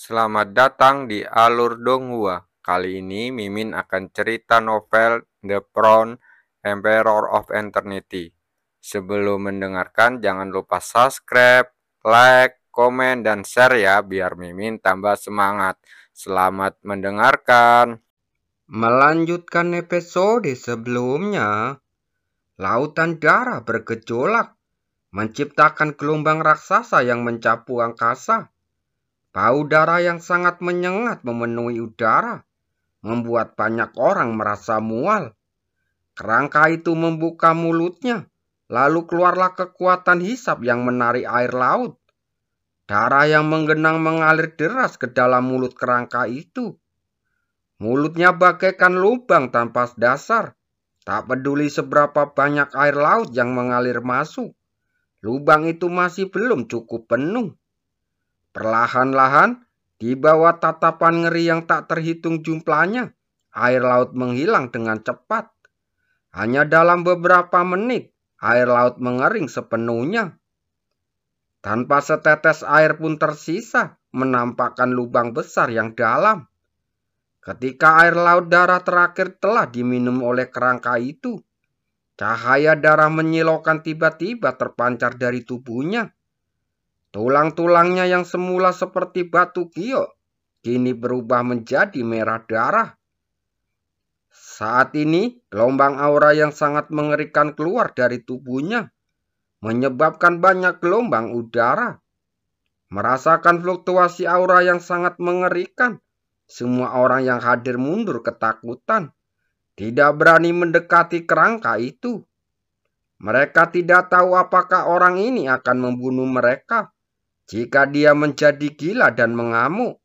Selamat datang di Alur Donghua. Kali ini Mimin akan cerita novel The Crown, Emperor of Eternity. Sebelum mendengarkan, jangan lupa subscribe, like, komen, dan share ya, biar Mimin tambah semangat. Selamat mendengarkan. Melanjutkan episode sebelumnya, lautan darah bergejolak, menciptakan gelombang raksasa yang mencapu angkasa. Bau darah yang sangat menyengat memenuhi udara, membuat banyak orang merasa mual. Kerangka itu membuka mulutnya, lalu keluarlah kekuatan hisap yang menarik air laut. Darah yang menggenang mengalir deras ke dalam mulut kerangka itu. Mulutnya bagaikan lubang tanpa dasar. Tak peduli seberapa banyak air laut yang mengalir masuk, lubang itu masih belum cukup penuh. Perlahan-lahan, di bawah tatapan ngeri yang tak terhitung jumlahnya, air laut menghilang dengan cepat. Hanya dalam beberapa menit, air laut mengering sepenuhnya. Tanpa setetes air pun tersisa, menampakkan lubang besar yang dalam. Ketika air laut darah terakhir telah diminum oleh kerangka itu, cahaya darah menyilaukan tiba-tiba terpancar dari tubuhnya. Tulang-tulangnya yang semula seperti batu giok, kini berubah menjadi merah darah. Saat ini, gelombang aura yang sangat mengerikan keluar dari tubuhnya, menyebabkan banyak gelombang udara. Merasakan fluktuasi aura yang sangat mengerikan, semua orang yang hadir mundur ketakutan, tidak berani mendekati kerangka itu. Mereka tidak tahu apakah orang ini akan membunuh mereka jika dia menjadi gila dan mengamuk.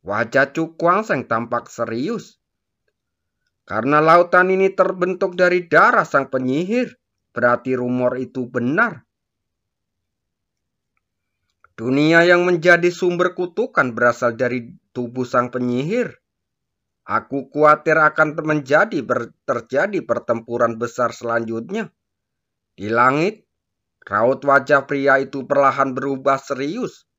Wajah Chu Kuangseng tampak serius. Karena lautan ini terbentuk dari darah sang penyihir, berarti rumor itu benar. Dunia yang menjadi sumber kutukan berasal dari tubuh sang penyihir. Aku khawatir akan terjadi pertempuran besar selanjutnya. Di langit, raut wajah pria itu perlahan berubah serius.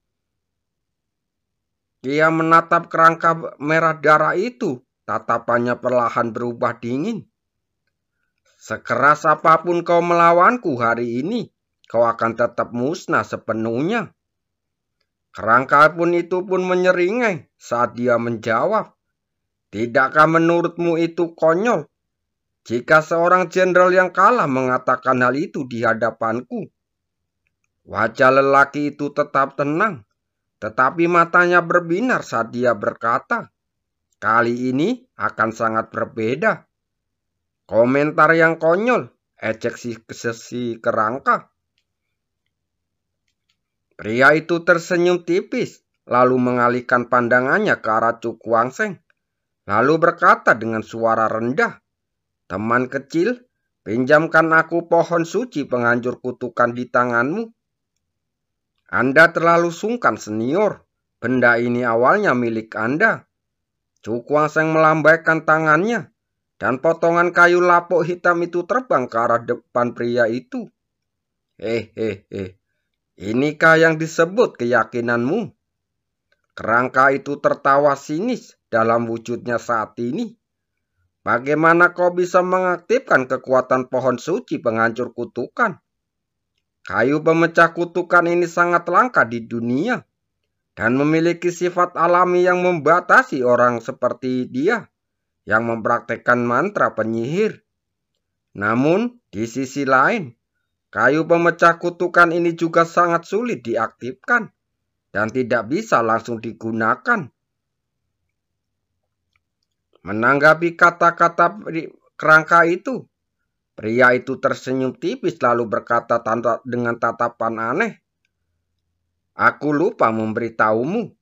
Dia menatap kerangka merah darah itu. Tatapannya perlahan berubah dingin. Sekeras apapun kau melawanku hari ini, kau akan tetap musnah sepenuhnya. Kerangka pun itu pun menyeringai saat dia menjawab. Tidakkah menurutmu itu konyol? Jika seorang jenderal yang kalah mengatakan hal itu di hadapanku. Wajah lelaki itu tetap tenang, tetapi matanya berbinar saat dia berkata, kali ini akan sangat berbeda. Komentar yang konyol, ejek si kerangka. Pria itu tersenyum tipis, lalu mengalihkan pandangannya ke arah Chu Kuangseng, lalu berkata dengan suara rendah, teman kecil, pinjamkan aku pohon suci penghancur kutukan di tanganmu. Anda terlalu sungkan senior, benda ini awalnya milik Anda. Chu Kuangseng melambaikan tangannya, dan potongan kayu lapuk hitam itu terbang ke arah depan pria itu. Inikah yang disebut keyakinanmu? Kerangka itu tertawa sinis dalam wujudnya saat ini. Bagaimana kau bisa mengaktifkan kekuatan pohon suci penghancur kutukan? Kayu pemecah kutukan ini sangat langka di dunia dan memiliki sifat alami yang membatasi orang seperti dia yang mempraktekkan mantra penyihir. Namun, di sisi lain, kayu pemecah kutukan ini juga sangat sulit diaktifkan dan tidak bisa langsung digunakan. Menanggapi kata-kata kerangka itu, pria itu tersenyum tipis lalu berkata dengan tatapan aneh, aku lupa memberitahumu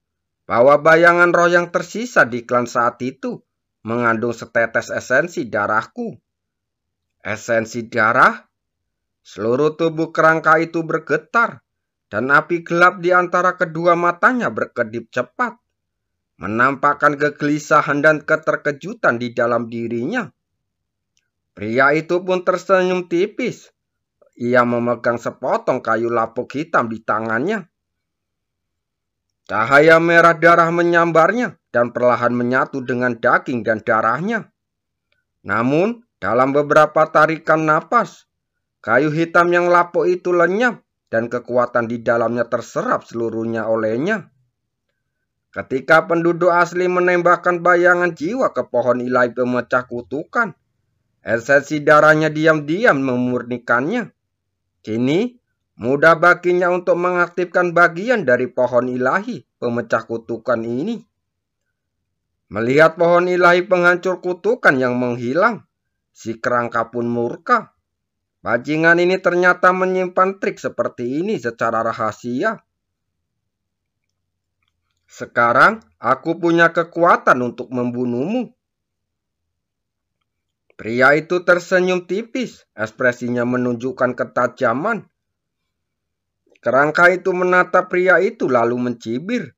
bahwa bayangan roh yang tersisa di klan saat itu mengandung setetes esensi darahku. Esensi darah? Seluruh tubuh kerangka itu bergetar, dan api gelap di antara kedua matanya berkedip cepat, menampakkan kegelisahan dan keterkejutan di dalam dirinya. Pria itu pun tersenyum tipis. Ia memegang sepotong kayu lapuk hitam di tangannya. Cahaya merah darah menyambarnya dan perlahan menyatu dengan daging dan darahnya. Namun, dalam beberapa tarikan napas, kayu hitam yang lapuk itu lenyap dan kekuatan di dalamnya terserap seluruhnya olehnya. Ketika penduduk asli menembakkan bayangan jiwa ke pohon ilahi pemecah kutukan, esensi darahnya diam-diam memurnikannya. Kini, mudah baginya untuk mengaktifkan bagian dari pohon ilahi pemecah kutukan ini. Melihat pohon ilahi penghancur kutukan yang menghilang, si kerangka pun murka. Bajingan ini ternyata menyimpan trik seperti ini secara rahasia. Sekarang aku punya kekuatan untuk membunuhmu. Pria itu tersenyum tipis, ekspresinya menunjukkan ketajaman. Kerangka itu menatap pria itu lalu mencibir.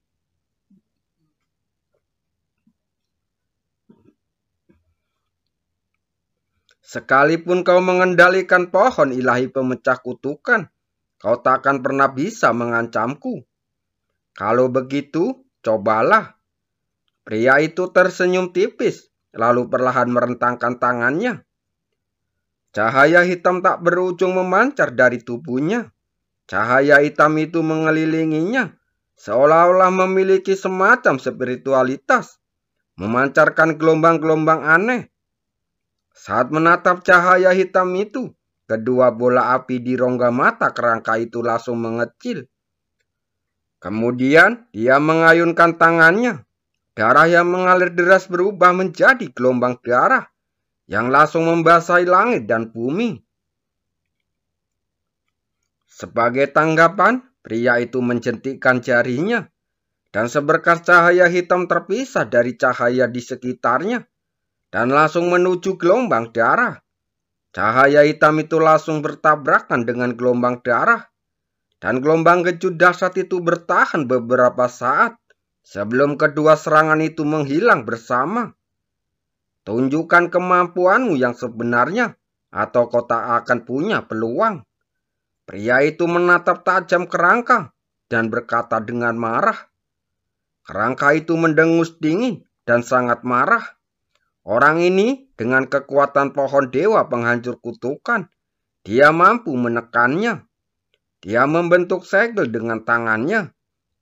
Sekalipun kau mengendalikan pohon ilahi pemecah kutukan, kau tak akan pernah bisa mengancamku. Kalau begitu, cobalah. Pria itu tersenyum tipis, lalu perlahan merentangkan tangannya. Cahaya hitam tak berujung memancar dari tubuhnya. Cahaya hitam itu mengelilinginya, seolah-olah memiliki semacam spiritualitas, memancarkan gelombang-gelombang aneh. Saat menatap cahaya hitam itu, kedua bola api di rongga mata kerangka itu langsung mengecil. Kemudian dia mengayunkan tangannya. Darah yang mengalir deras berubah menjadi gelombang darah yang langsung membasahi langit dan bumi. Sebagai tanggapan, pria itu menjentikkan jarinya, dan seberkas cahaya hitam terpisah dari cahaya di sekitarnya, dan langsung menuju gelombang darah. Cahaya hitam itu langsung bertabrakan dengan gelombang darah, dan gelombang kejut dahsyat itu bertahan beberapa saat sebelum kedua serangan itu menghilang bersama. Tunjukkan kemampuanmu yang sebenarnya, atau kau tak akan punya peluang. Pria itu menatap tajam kerangka dan berkata dengan marah. Kerangka itu mendengus dingin dan sangat marah. Orang ini dengan kekuatan pohon dewa penghancur kutukan, dia mampu menekannya. Dia membentuk segel dengan tangannya,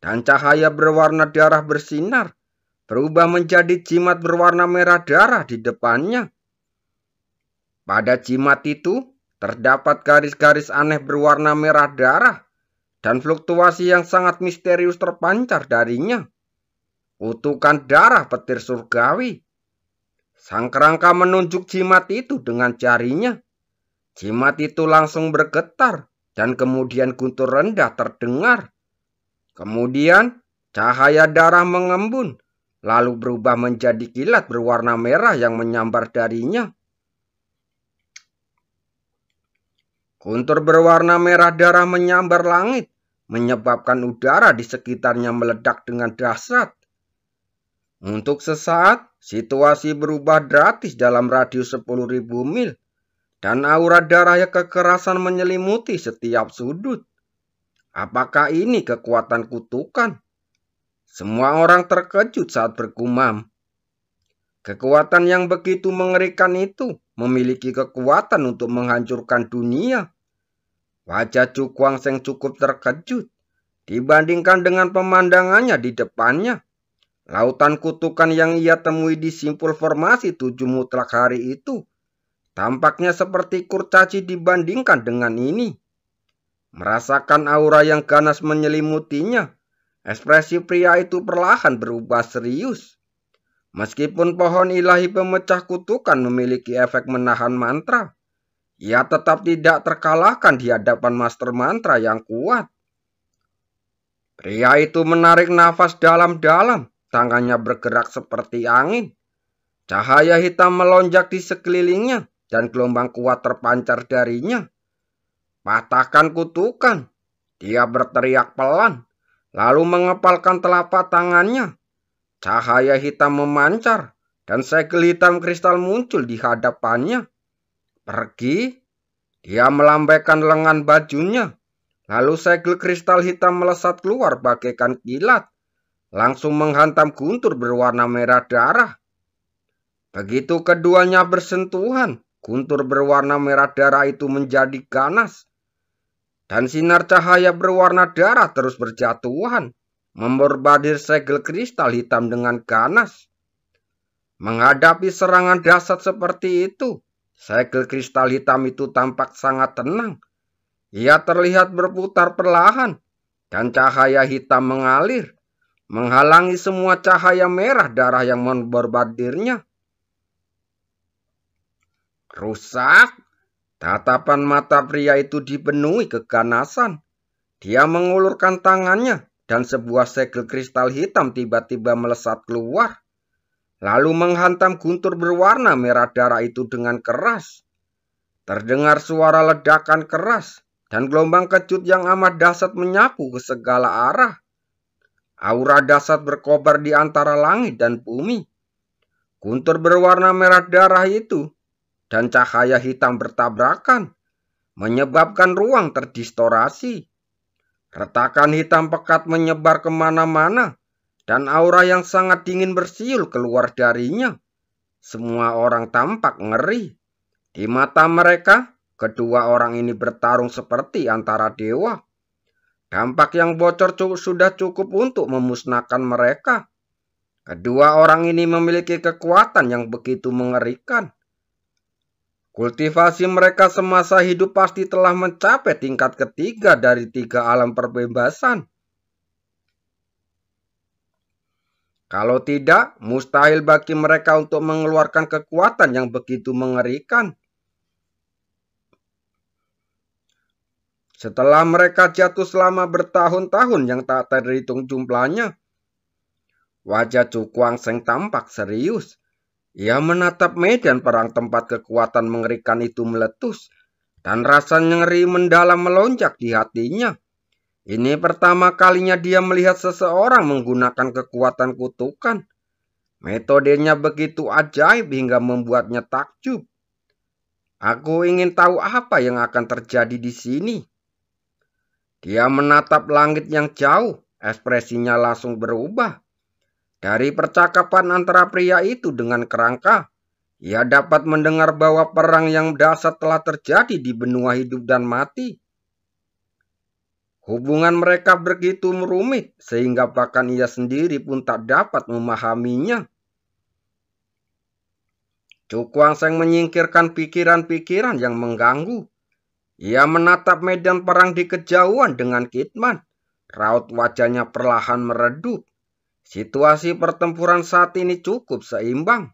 dan cahaya berwarna darah bersinar, berubah menjadi jimat berwarna merah darah di depannya. Pada jimat itu, terdapat garis-garis aneh berwarna merah darah, dan fluktuasi yang sangat misterius terpancar darinya. Kutukan darah petir surgawi. Sang kerangka menunjuk jimat itu dengan jarinya. Jimat itu langsung bergetar, dan kemudian guntur rendah terdengar. Kemudian cahaya darah mengembun, lalu berubah menjadi kilat berwarna merah yang menyambar darinya. Guntur berwarna merah darah menyambar langit, menyebabkan udara di sekitarnya meledak dengan dahsyat. Untuk sesaat, situasi berubah drastis dalam radius 10.000 mil, dan aura darah yang kekerasan menyelimuti setiap sudut. Apakah ini kekuatan kutukan? Semua orang terkejut saat bergumam. Kekuatan yang begitu mengerikan itu memiliki kekuatan untuk menghancurkan dunia. Wajah Chu Guangsheng cukup terkejut dibandingkan dengan pemandangannya di depannya. Lautan kutukan yang ia temui di simpul formasi 7 mutlak hari itu tampaknya seperti kurcaci dibandingkan dengan ini. Merasakan aura yang ganas menyelimutinya, ekspresi pria itu perlahan berubah serius. Meskipun pohon ilahi pemecah kutukan memiliki efek menahan mantra, ia tetap tidak terkalahkan di hadapan master mantra yang kuat. Pria itu menarik nafas dalam-dalam, tangannya bergerak seperti angin. Cahaya hitam melonjak di sekelilingnya dan gelombang kuat terpancar darinya. Patahkan kutukan. Dia berteriak pelan, lalu mengepalkan telapak tangannya. Cahaya hitam memancar dan segel hitam kristal muncul di hadapannya. Pergi. Dia melambaikan lengan bajunya. Lalu segel kristal hitam melesat keluar bagaikan kilat langsung menghantam guntur berwarna merah darah. Begitu keduanya bersentuhan, guntur berwarna merah darah itu menjadi ganas, dan sinar cahaya berwarna darah terus berjatuhan, memborbardir segel kristal hitam dengan ganas. Menghadapi serangan dahsyat seperti itu, segel kristal hitam itu tampak sangat tenang. Ia terlihat berputar perlahan, dan cahaya hitam mengalir, menghalangi semua cahaya merah darah yang memborbardirnya. Rusak. Tatapan mata pria itu dipenuhi keganasan. Dia mengulurkan tangannya, dan sebuah segel kristal hitam tiba-tiba melesat keluar, lalu menghantam guntur berwarna merah darah itu dengan keras. Terdengar suara ledakan keras, dan gelombang kejut yang amat dahsyat menyapu ke segala arah. Aura dahsyat berkobar di antara langit dan bumi. Guntur berwarna merah darah itu dan cahaya hitam bertabrakan, menyebabkan ruang terdistorasi. Retakan hitam pekat menyebar kemana-mana, dan aura yang sangat dingin bersiul keluar darinya. Semua orang tampak ngeri. Di mata mereka, kedua orang ini bertarung seperti antara dewa. Dampak yang bocor sudah cukup untuk memusnahkan mereka. Kedua orang ini memiliki kekuatan yang begitu mengerikan. Kultivasi mereka semasa hidup pasti telah mencapai tingkat ketiga dari 3 alam perbebasan. Kalau tidak, mustahil bagi mereka untuk mengeluarkan kekuatan yang begitu mengerikan. Setelah mereka jatuh selama bertahun-tahun yang tak terhitung jumlahnya, wajah Cukuang Seng tampak serius. Ia menatap medan perang tempat kekuatan mengerikan itu meletus, dan rasa ngeri mendalam melonjak di hatinya. Ini pertama kalinya dia melihat seseorang menggunakan kekuatan kutukan. Metodenya begitu ajaib hingga membuatnya takjub. Aku ingin tahu apa yang akan terjadi di sini. Dia menatap langit yang jauh, ekspresinya langsung berubah. Dari percakapan antara pria itu dengan kerangka, ia dapat mendengar bahwa perang yang dahsyat telah terjadi di benua hidup dan mati. Hubungan mereka begitu rumit sehingga bahkan ia sendiri pun tak dapat memahaminya. Cukuang Seng menyingkirkan pikiran-pikiran yang mengganggu. Ia menatap medan perang di kejauhan dengan khidmat. Raut wajahnya perlahan meredup. Situasi pertempuran saat ini cukup seimbang.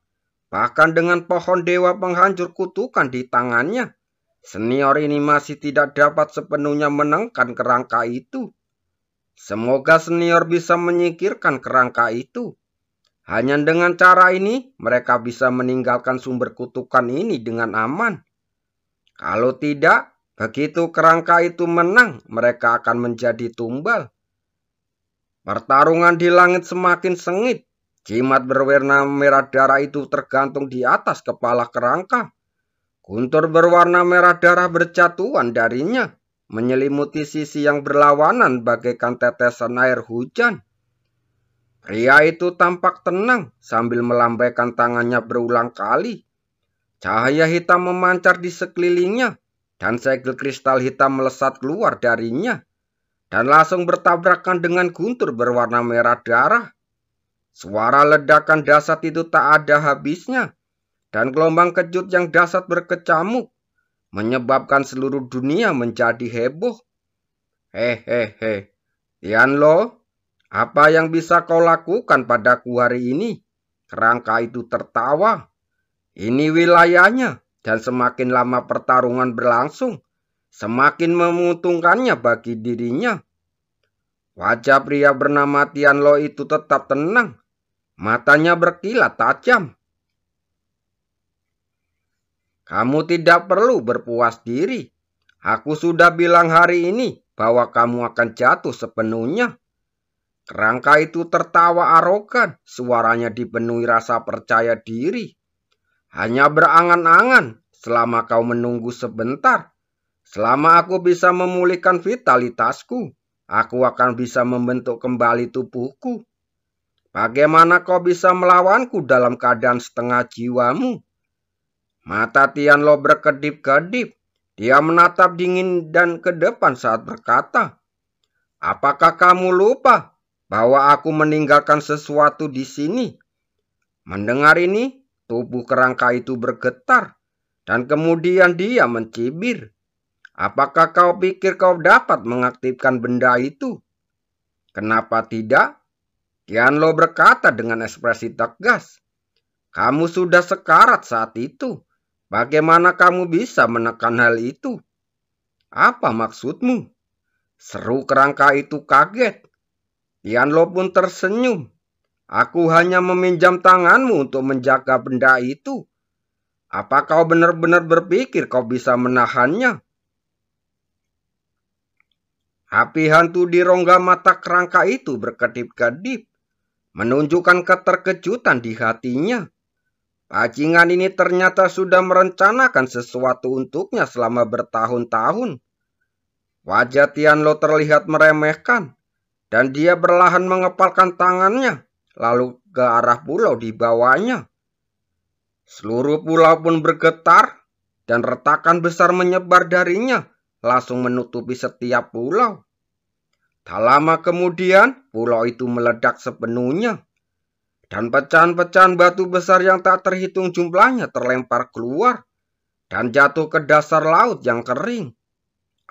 Bahkan dengan pohon dewa penghancur kutukan di tangannya, senior ini masih tidak dapat sepenuhnya menangkan kerangka itu. Semoga senior bisa menyingkirkan kerangka itu. Hanya dengan cara ini, mereka bisa meninggalkan sumber kutukan ini dengan aman. Kalau tidak, begitu kerangka itu menang, mereka akan menjadi tumbal. Pertarungan di langit semakin sengit. Jimat berwarna merah darah itu tergantung di atas kepala kerangka. Guntur berwarna merah darah berjatuhan darinya, menyelimuti sisi yang berlawanan bagaikan tetesan air hujan. Pria itu tampak tenang sambil melambaikan tangannya berulang kali. Cahaya hitam memancar di sekelilingnya, dan segel kristal hitam melesat keluar darinya, dan langsung bertabrakan dengan guntur berwarna merah darah. Suara ledakan dahsyat itu tak ada habisnya, dan gelombang kejut yang dahsyat berkecamuk, menyebabkan seluruh dunia menjadi heboh. Hehehe, Tianlo, apa yang bisa kau lakukan padaku hari ini? Kerangka itu tertawa. Ini wilayahnya, dan semakin lama pertarungan berlangsung, semakin menguntungkannya bagi dirinya. Wajah pria bernama Tianlo itu tetap tenang. Matanya berkilat tajam. Kamu tidak perlu berpuas diri. Aku sudah bilang hari ini bahwa kamu akan jatuh sepenuhnya. Kerangka itu tertawa arogan. Suaranya dipenuhi rasa percaya diri. Hanya berangan-angan selama kau menunggu sebentar. Selama aku bisa memulihkan vitalitasku, aku akan bisa membentuk kembali tubuhku. Bagaimana kau bisa melawanku dalam keadaan setengah jiwamu? Mata Tianlo berkedip-kedip. Dia menatap dingin dan ke depan saat berkata, "Apakah kamu lupa bahwa aku meninggalkan sesuatu di sini?" Mendengar ini, tubuh kerangka itu bergetar, dan kemudian dia mencibir. "Apakah kau pikir kau dapat mengaktifkan benda itu?" "Kenapa tidak?" Tianlo berkata dengan ekspresi tegas. "Kamu sudah sekarat saat itu. Bagaimana kamu bisa menekan hal itu?" "Apa maksudmu?" seru kerangka itu kaget. Tianlo pun tersenyum. "Aku hanya meminjam tanganmu untuk menjaga benda itu. Apa kau benar-benar berpikir kau bisa menahannya?" Api hantu di rongga mata kerangka itu berkedip-kedip, menunjukkan keterkejutan di hatinya. Bajingan ini ternyata sudah merencanakan sesuatu untuknya selama bertahun-tahun. Wajah Tianlo terlihat meremehkan, dan dia perlahan mengepalkan tangannya, lalu ke arah pulau di bawahnya. Seluruh pulau pun bergetar, dan retakan besar menyebar darinya, langsung menutupi setiap pulau. Tak lama kemudian, pulau itu meledak sepenuhnya, dan pecahan-pecahan batu besar yang tak terhitung jumlahnya terlempar keluar, dan jatuh ke dasar laut yang kering.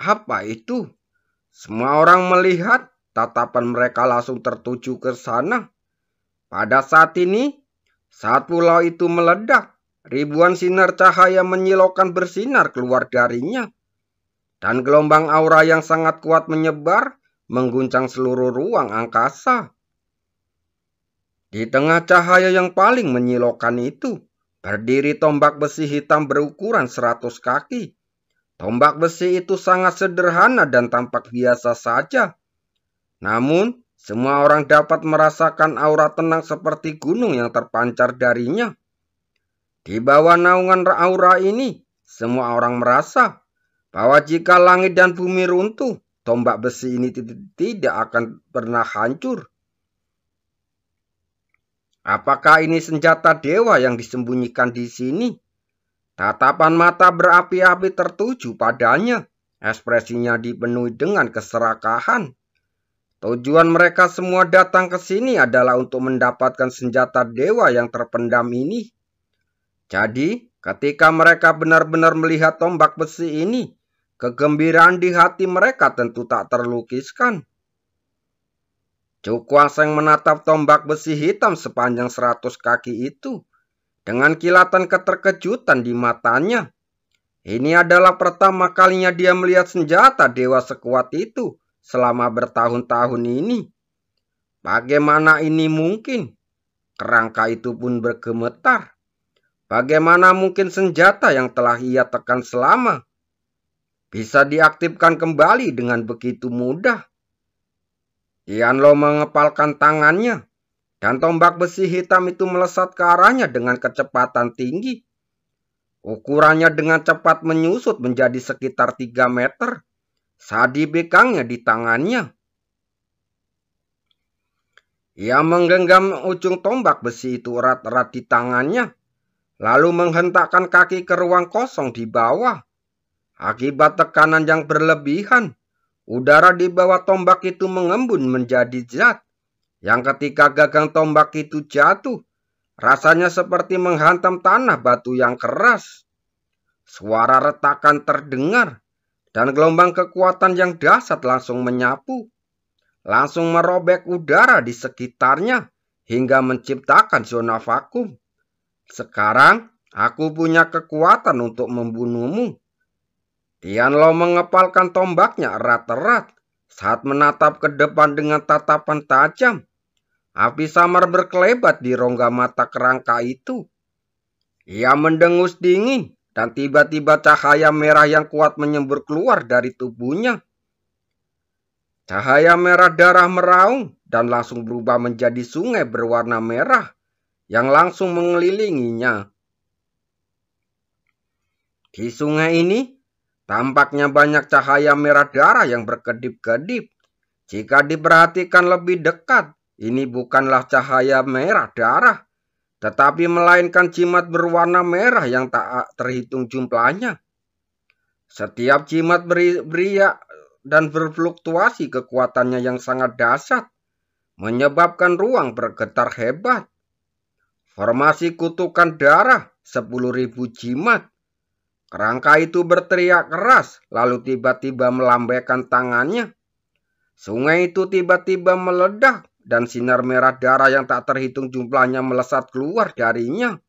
Apa itu? Semua orang melihat, tatapan mereka langsung tertuju ke sana. Pada saat ini, saat pulau itu meledak, ribuan sinar cahaya menyilaukan bersinar keluar darinya, dan gelombang aura yang sangat kuat menyebar, mengguncang seluruh ruang angkasa. Di tengah cahaya yang paling menyilaukan itu, berdiri tombak besi hitam berukuran 100 kaki. Tombak besi itu sangat sederhana dan tampak biasa saja. Namun, semua orang dapat merasakan aura tenang seperti gunung yang terpancar darinya. Di bawah naungan aura ini, semua orang merasa bahwa jika langit dan bumi runtuh, tombak besi ini tidak akan pernah hancur. Apakah ini senjata dewa yang disembunyikan di sini? Tatapan mata berapi-api tertuju padanya. Ekspresinya dipenuhi dengan keserakahan. Tujuan mereka semua datang ke sini adalah untuk mendapatkan senjata dewa yang terpendam ini. Jadi, ketika mereka benar-benar melihat tombak besi ini, kegembiraan di hati mereka tentu tak terlukiskan. Cukwaseng menatap tombak besi hitam sepanjang 100 kaki itu dengan kilatan keterkejutan di matanya. Ini adalah pertama kalinya dia melihat senjata dewa sekuat itu selama bertahun-tahun ini. Bagaimana ini mungkin? Kerangka itu pun bergemetar. Bagaimana mungkin senjata yang telah ia tekan selama bisa diaktifkan kembali dengan begitu mudah? Tianlo mengepalkan tangannya, dan tombak besi hitam itu melesat ke arahnya dengan kecepatan tinggi. Ukurannya dengan cepat menyusut menjadi sekitar 3 meter saat dipegangnya di tangannya. Ia menggenggam ujung tombak besi itu erat-erat di tangannya, lalu menghentakkan kaki ke ruang kosong di bawah. Akibat tekanan yang berlebihan, udara di bawah tombak itu mengembun menjadi zat, yang ketika gagang tombak itu jatuh, rasanya seperti menghantam tanah batu yang keras. Suara retakan terdengar, dan gelombang kekuatan yang dahsyat langsung menyapu, langsung merobek udara di sekitarnya, hingga menciptakan zona vakum. Sekarang, aku punya kekuatan untuk membunuhmu. Tianlo mengepalkan tombaknya erat-erat saat menatap ke depan dengan tatapan tajam. Api samar berkelebat di rongga mata kerangka itu. Ia mendengus dingin, dan tiba-tiba cahaya merah yang kuat menyembur keluar dari tubuhnya. Cahaya merah darah meraung dan langsung berubah menjadi sungai berwarna merah yang langsung mengelilinginya. Di sungai ini, tampaknya banyak cahaya merah darah yang berkedip-kedip. Jika diperhatikan lebih dekat, Ini bukanlah cahaya merah darah, tetapi melainkan jimat berwarna merah yang tak terhitung jumlahnya. Setiap jimat beriak dan berfluktuasi kekuatannya yang sangat dahsyat, menyebabkan ruang bergetar hebat. Formasi kutukan darah 10.000 jimat. Kerangka itu berteriak keras, lalu tiba-tiba melambaikan tangannya. Sungai itu tiba-tiba meledak, dan sinar merah darah yang tak terhitung jumlahnya melesat keluar darinya.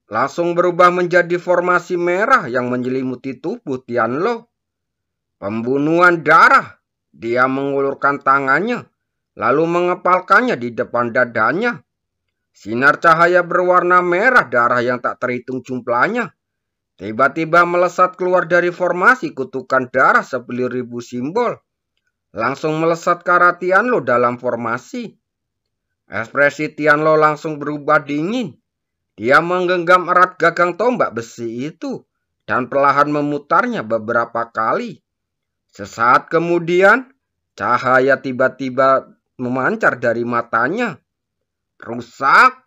Langsung berubah menjadi formasi merah yang menyelimuti tubuh Tianlo. Pembunuhan darah. Dia mengulurkan tangannya, lalu mengepalkannya di depan dadanya. Sinar cahaya berwarna merah darah yang tak terhitung jumlahnya tiba-tiba melesat keluar dari formasi kutukan darah 10.000 simbol. Langsung melesat ke arah Tianlo dalam formasi. Ekspresi Tianlo langsung berubah dingin. Dia menggenggam erat gagang tombak besi itu dan perlahan memutarnya beberapa kali. Sesaat kemudian, cahaya tiba-tiba memancar dari matanya. Rusak.